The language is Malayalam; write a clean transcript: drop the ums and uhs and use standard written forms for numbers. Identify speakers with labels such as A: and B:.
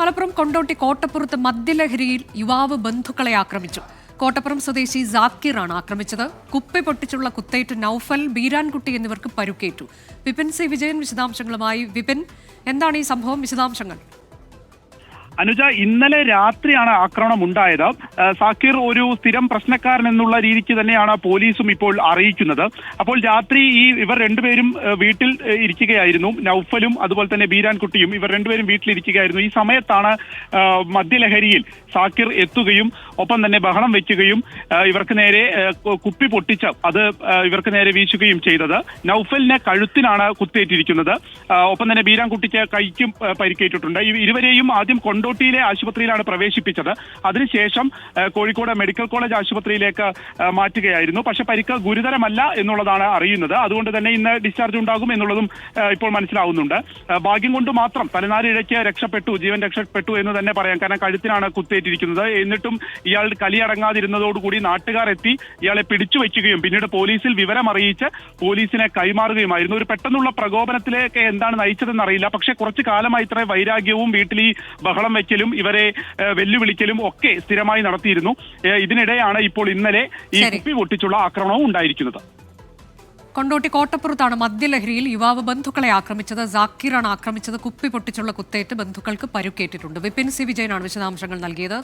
A: മലപ്പുറം കൊണ്ടോട്ടി കോട്ടപ്പുറത്ത് മദ്യലഹരിയിൽ യുവാവ് ബന്ധുക്കളെ ആക്രമിച്ചു. കോട്ടപ്പുറം സ്വദേശി സാക്കിറാണ് ആക്രമിച്ചത്. കുപ്പി പൊട്ടിച്ചുള്ള കുത്തേറ്റ് നൌഫൽ, ബീരാൻകുട്ടി എന്നിവർക്ക് പരുക്കേറ്റു. വിപിൻ സി വിജയൻ വിശദാംശങ്ങളുമായി. വിപിൻ, എന്താണ് ഈ സംഭവം? വിശദാംശങ്ങൾ.
B: അനുജ, ഇന്നലെ രാത്രിയാണ് ആക്രമണം ഉണ്ടായത്. സാക്കിർ ഒരു സ്ഥിരം പ്രശ്നക്കാരൻ എന്നുള്ള രീതിക്ക് തന്നെയാണ് പോലീസും ഇപ്പോൾ അറിയിക്കുന്നത്. അപ്പോൾ രാത്രി ഇവർ രണ്ടുപേരും വീട്ടിൽ ഇരിക്കുകയായിരുന്നു. നൌഫലും അതുപോലെ തന്നെ ബീരാൻകുട്ടിയും ഇവർ രണ്ടുപേരും വീട്ടിലിരിക്കുകയായിരുന്നു. ഈ സമയത്താണ് മദ്യലഹരിയിൽ സാക്കിർ എത്തുകയും ഒപ്പം തന്നെ ബഹളം വെക്കുകയും ഇവർക്ക് നേരെ കുപ്പി പൊട്ടിച്ച് അത് ഇവർക്ക് നേരെ വീശുകയും ചെയ്തത്. നൌഫലിനെ കഴുത്തിനാണ് കുത്തേറ്റിരിക്കുന്നത്. ഒപ്പം തന്നെ ബീരാൻകുട്ടിക്ക് കൈക്കും പരിക്കേറ്റിട്ടുണ്ട്. ഇരുവരെയും ആദ്യം കൊണ്ടോട്ടിയിലെ ആശുപത്രിയിലാണ് പ്രവേശിപ്പിച്ചത്. അതിനുശേഷം കോഴിക്കോട് മെഡിക്കൽ കോളേജ് ആശുപത്രിയിലേക്ക് മാറ്റുകയായിരുന്നു. പക്ഷെ പരിക്ക് ഗുരുതരമല്ല എന്നുള്ളതാണ് അറിയുന്നത്. അതുകൊണ്ട് തന്നെ ഇന്ന് ഡിസ്ചാർജ് ഉണ്ടാകും എന്നുള്ളതും ഇപ്പോൾ മനസ്സിലാവുന്നുണ്ട്. ഭാഗ്യം കൊണ്ട് മാത്രം തലനാരിഴയ്ക്ക് രക്ഷപ്പെട്ടു, ജീവൻ രക്ഷപ്പെട്ടു എന്ന് തന്നെ പറയാം. കാരണം കഴുത്തിനാണ് കുത്തേറ്റിരിക്കുന്നത്. എന്നിട്ടും ഇയാൾ കലിയടങ്ങാതിരുന്നതോടുകൂടി നാട്ടുകാർ എത്തി ഇയാളെ പിടിച്ചു വയ്ക്കുകയും പിന്നീട് പോലീസിൽ വിവരം അറിയിച്ച് പോലീസിനെ കൈമാറുകയുമായിരുന്നു. ഒരു പെട്ടെന്നുള്ള പ്രകോപനത്തിലേക്ക് എന്താണ് നയിച്ചതെന്ന് അറിയില്ല. പക്ഷെ കുറച്ചു കാലമായി ഇത്ര വൈരാഗ്യവും വീട്ടിൽ ഈ ബഹളം വയ്ക്കലും ഇവരെ വെല്ലുവിളിക്കലും ഒക്കെ സ്ഥിരമായി നടത്തിയിരുന്നു. ഇതിനിടെയാണ് ഇപ്പോൾ ഇന്നലെ ഈ കുപ്പി പൊട്ടിച്ചുള്ള ആക്രമണവും ഉണ്ടായിരിക്കുന്നത്.
A: കൊണ്ടോട്ടി കോട്ടപ്പുറത്താണ് മദ്യലഹരിയിൽ യുവാവ് ബന്ധുക്കളെ ആക്രമിച്ചത്. സാക്കിറാണ് ആക്രമിച്ചത്. കുപ്പി പൊട്ടിച്ചുള്ള കുത്തേറ്റ് ബന്ധുക്കൾക്ക് പരുക്കേറ്റിട്ടുണ്ട്. വിപിൻ സി വിജയനാണ് വിശദാംശങ്ങൾ നൽകിയത്.